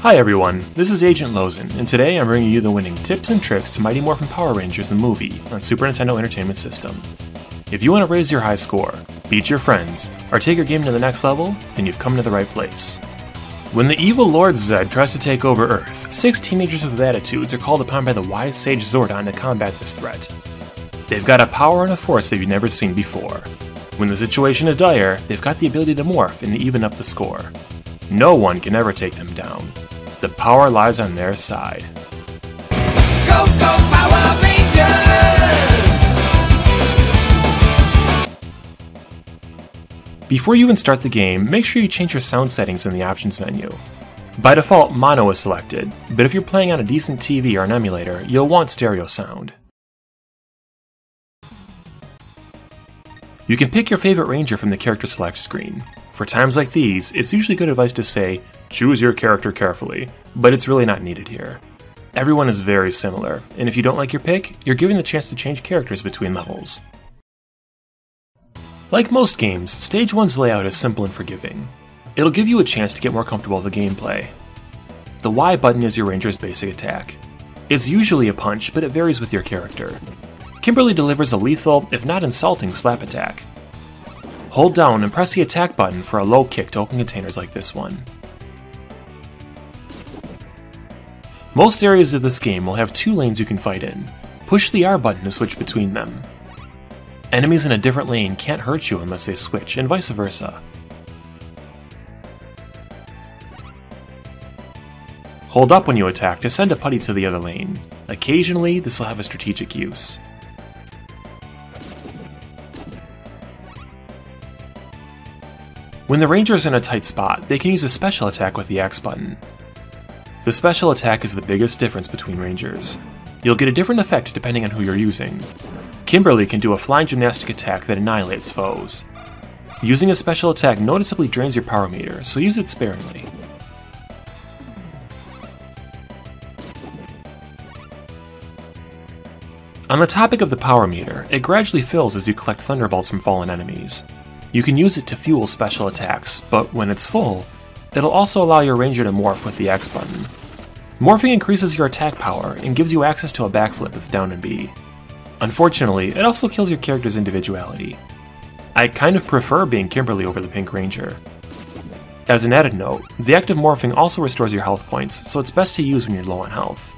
Hi everyone, this is Agent Lozen, and today I'm bringing you the winning tips and tricks to Mighty Morphin Power Rangers the movie on Super Nintendo Entertainment System. If you want to raise your high score, beat your friends, or take your game to the next level, then you've come to the right place. When the evil Lord Zed tries to take over Earth, 6 teenagers with attitudes are called upon by the wise sage Zordon to combat this threat. They've got a power and a force that you've never seen before. When the situation is dire, they've got the ability to morph and even up the score. No one can ever take them down. The power lies on their side. Go, go, Power Rangers! Before you even start the game, make sure you change your sound settings in the options menu. By default, mono is selected, but if you're playing on a decent TV or an emulator, you'll want stereo sound. You can pick your favorite ranger from the character select screen. For times like these, it's usually good advice to say, choose your character carefully, but it's really not needed here. Everyone is very similar, and if you don't like your pick, you're given the chance to change characters between levels. Like most games, Stage 1's layout is simple and forgiving. It'll give you a chance to get more comfortable with the gameplay. The Y button is your ranger's basic attack. It's usually a punch, but it varies with your character. Kimberly delivers a lethal, if not insulting, slap attack. Hold down and press the attack button for a low kick to open containers like this one. Most areas of this game will have 2 lanes you can fight in. Push the R button to switch between them. Enemies in a different lane can't hurt you unless they switch, and vice versa. Hold up when you attack to send a putty to the other lane. Occasionally, this will have a strategic use. When the ranger is in a tight spot, they can use a special attack with the X button. The special attack is the biggest difference between rangers. You'll get a different effect depending on who you're using. Kimberly can do a flying gymnastic attack that annihilates foes. Using a special attack noticeably drains your power meter, so use it sparingly. On the topic of the power meter, it gradually fills as you collect thunderbolts from fallen enemies. You can use it to fuel special attacks, but when it's full, it'll also allow your ranger to morph with the X button. Morphing increases your attack power and gives you access to a backflip with down and B. Unfortunately, it also kills your character's individuality. I kind of prefer being Kimberly over the Pink Ranger. As an added note, the active morphing also restores your health points, so it's best to use when you're low on health.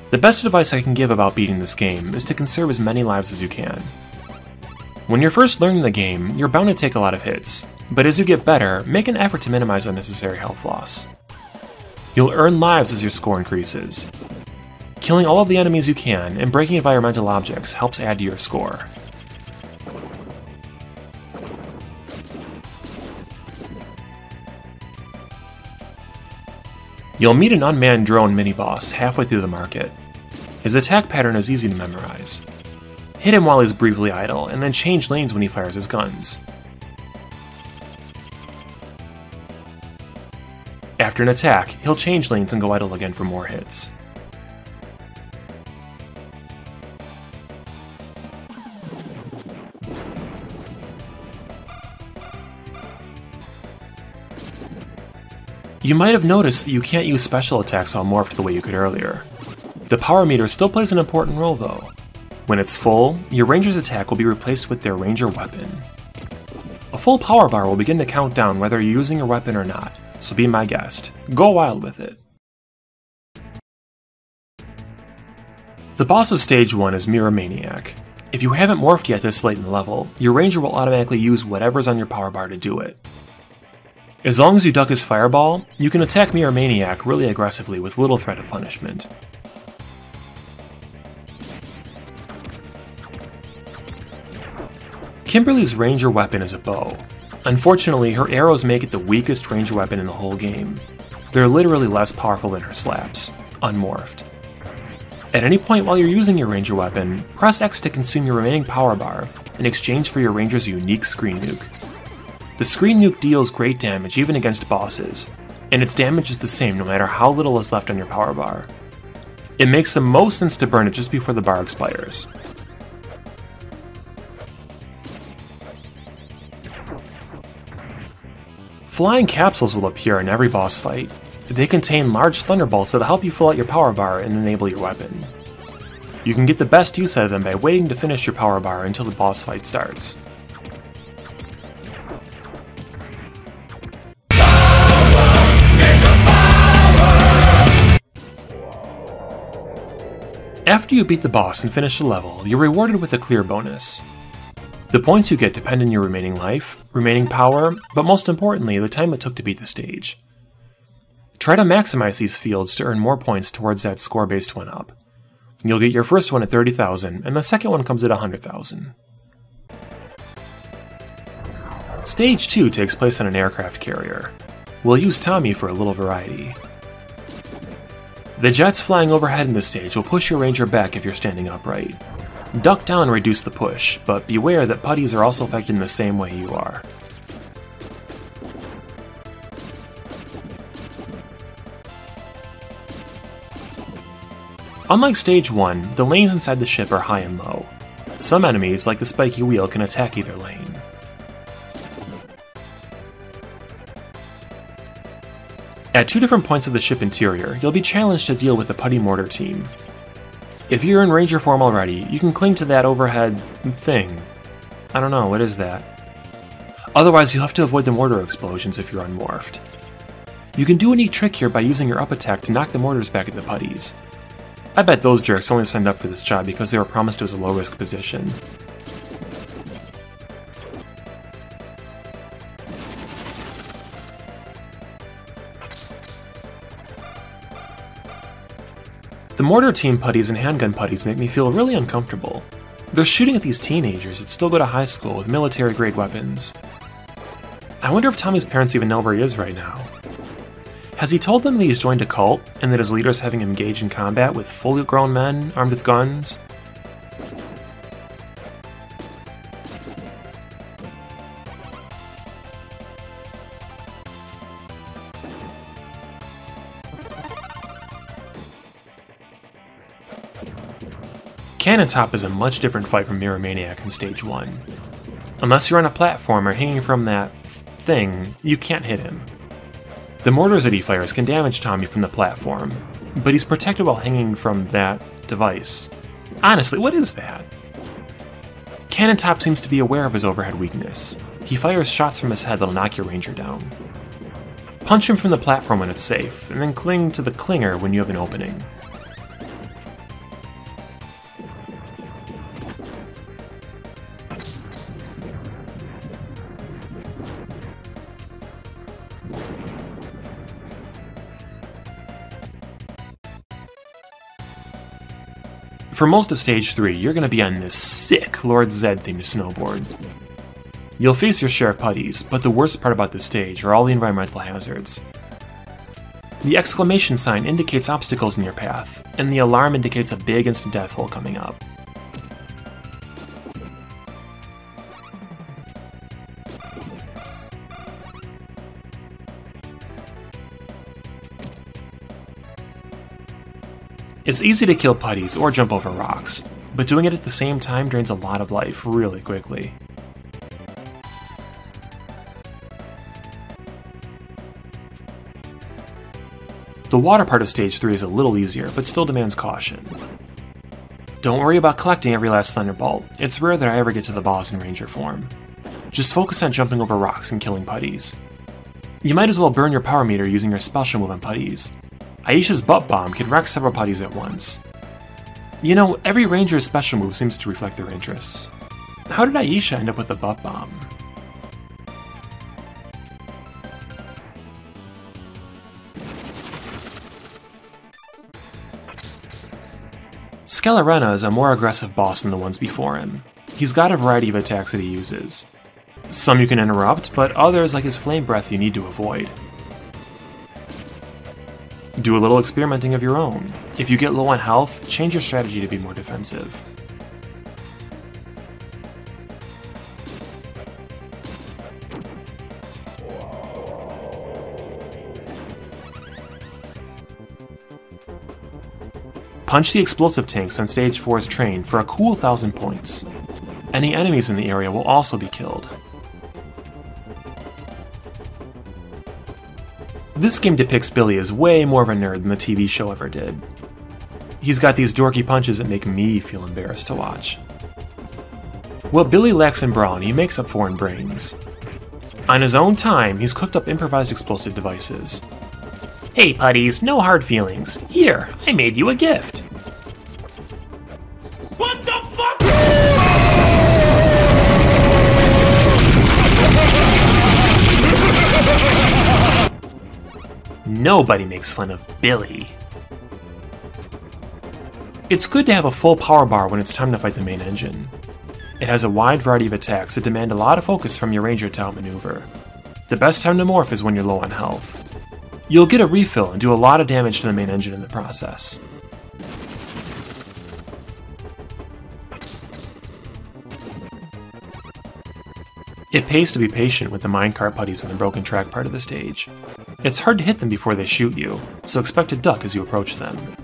The best advice I can give about beating this game is to conserve as many lives as you can. When you're first learning the game, you're bound to take a lot of hits, but as you get better, make an effort to minimize unnecessary health loss. You'll earn lives as your score increases. Killing all of the enemies you can and breaking environmental objects helps add to your score. You'll meet an unmanned drone mini-boss halfway through the market. His attack pattern is easy to memorize. Hit him while he's briefly idle, and then change lanes when he fires his guns. After an attack, he'll change lanes and go idle again for more hits. You might have noticed that you can't use special attacks while morphed the way you could earlier. The power meter still plays an important role though. When it's full, your ranger's attack will be replaced with their ranger weapon. A full power bar will begin to count down whether you're using your weapon or not, so be my guest. Go wild with it. The boss of Stage 1 is Mirror Maniac. If you haven't morphed yet this late in the level, your ranger will automatically use whatever's on your power bar to do it. As long as you duck his fireball, you can attack Mirror Maniac really aggressively with little threat of punishment. Kimberly's ranger weapon is a bow. Unfortunately, her arrows make it the weakest ranger weapon in the whole game. They're literally less powerful than her slaps, unmorphed. At any point while you're using your ranger weapon, press X to consume your remaining power bar in exchange for your ranger's unique screen nuke. The screen nuke deals great damage even against bosses, and its damage is the same no matter how little is left on your power bar. It makes the most sense to burn it just before the bar expires. Flying capsules will appear in every boss fight. They contain large thunderbolts that'll help you fill out your power bar and enable your weapon. You can get the best use out of them by waiting to finish your power bar until the boss fight starts. After you beat the boss and finish the level, you're rewarded with a clear bonus. The points you get depend on your remaining life, remaining power, but most importantly, the time it took to beat the stage. Try to maximize these fields to earn more points towards that score-based 1-up. You'll get your first one at 30,000, and the second one comes at 100,000. Stage 2 takes place on an aircraft carrier. We'll use Tommy for a little variety. The jets flying overhead in this stage will push your ranger back if you're standing upright. Duck down and reduce the push, but beware that putties are also affected in the same way you are. Unlike Stage 1, the lanes inside the ship are high and low. Some enemies, like the spiky wheel, can attack either lane. At 2 different points of the ship interior, you'll be challenged to deal with the putty mortar team. If you're in ranger form already, you can cling to that overhead thing. I don't know, what is that? Otherwise, you'll have to avoid the mortar explosions if you're unmorphed. You can do a neat trick here by using your up attack to knock the mortars back at the putties. I bet those jerks only signed up for this job because they were promised it was a low-risk position. The mortar team putties and handgun putties make me feel really uncomfortable. They're shooting at these teenagers that still go to high school with military-grade weapons. I wonder if Tommy's parents even know where he is right now. Has he told them that he's joined a cult, and that his leader's having him engage in combat with fully grown men armed with guns? Cannon Top is a much different fight from Mirror Maniac in Stage 1. Unless you're on a platform or hanging from that thing, you can't hit him. The mortars that he fires can damage Tommy from the platform, but he's protected while hanging from that device. Honestly, what is that? Cannon Top seems to be aware of his overhead weakness. He fires shots from his head that'll knock your ranger down. Punch him from the platform when it's safe, and then cling to the clinger when you have an opening. For most of Stage 3, you're going to be on this sick Lord Zed themed snowboard. You'll face your share of putties, but the worst part about this stage are all the environmental hazards. The exclamation sign indicates obstacles in your path, and the alarm indicates a big instant death hole coming up. It's easy to kill putties or jump over rocks, but doing it at the same time drains a lot of life really quickly. The water part of Stage 3 is a little easier, but still demands caution. Don't worry about collecting every last thunderbolt, it's rare that I ever get to the boss in ranger form. Just focus on jumping over rocks and killing putties. You might as well burn your power meter using your special move on putties. Aisha's butt bomb can wreck several putties at once. You know, every ranger's special move seems to reflect their interests. How did Aisha end up with a butt bomb? Scalarena is a more aggressive boss than the ones before him. He's got a variety of attacks that he uses. Some you can interrupt, but others, like his flame breath, you need to avoid. Do a little experimenting of your own. If you get low on health, change your strategy to be more defensive. Punch the explosive tanks on Stage 4's train for a cool 1,000 points. Any enemies in the area will also be killed. This game depicts Billy as way more of a nerd than the TV show ever did. He's got these dorky punches that make me feel embarrassed to watch. What Billy lacks in brawn, he makes up for in brains. On his own time, he's cooked up improvised explosive devices. Hey putties, no hard feelings. Here, I made you a gift. What the fuck? Nobody makes fun of Billy. It's good to have a full power bar when it's time to fight the main engine. It has a wide variety of attacks that demand a lot of focus from your ranger to outmaneuver. The best time to morph is when you're low on health. You'll get a refill and do a lot of damage to the main engine in the process. It pays to be patient with the minecart putties in the broken track part of the stage. It's hard to hit them before they shoot you, so expect to duck as you approach them.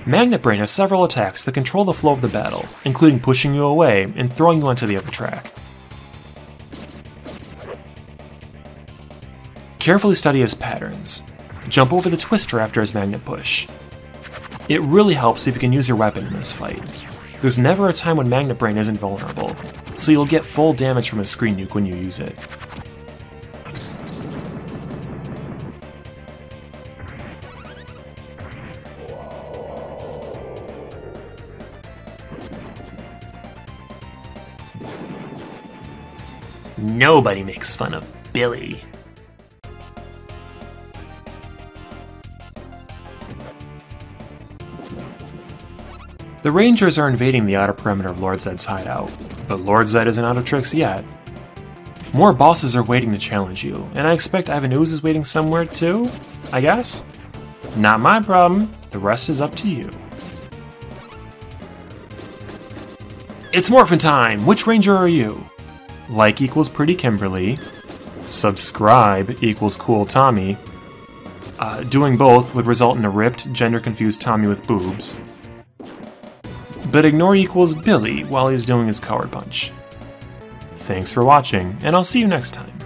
Magnet Brain has several attacks that control the flow of the battle, including pushing you away and throwing you onto the other track. Carefully study his patterns. Jump over the twister after his magnet push. It really helps if you can use your weapon in this fight. There's never a time when Magnet Brain isn't vulnerable, so you'll get full damage from his screen nuke when you use it. Nobody makes fun of Billy. The Rangers are invading the outer perimeter of Lord Zed's hideout, but Lord Zed isn't out of tricks yet. More bosses are waiting to challenge you, and I expect Ivan Ooze is waiting somewhere too, I guess? Not my problem, the rest is up to you. It's Morphin time! Which Ranger are you? Like equals Pretty Kimberly. Subscribe equals Cool Tommy. Doing both would result in a ripped, gender-confused Tommy with boobs. But ignore equals Billy while he's doing his coward punch. Thanks for watching, and I'll see you next time.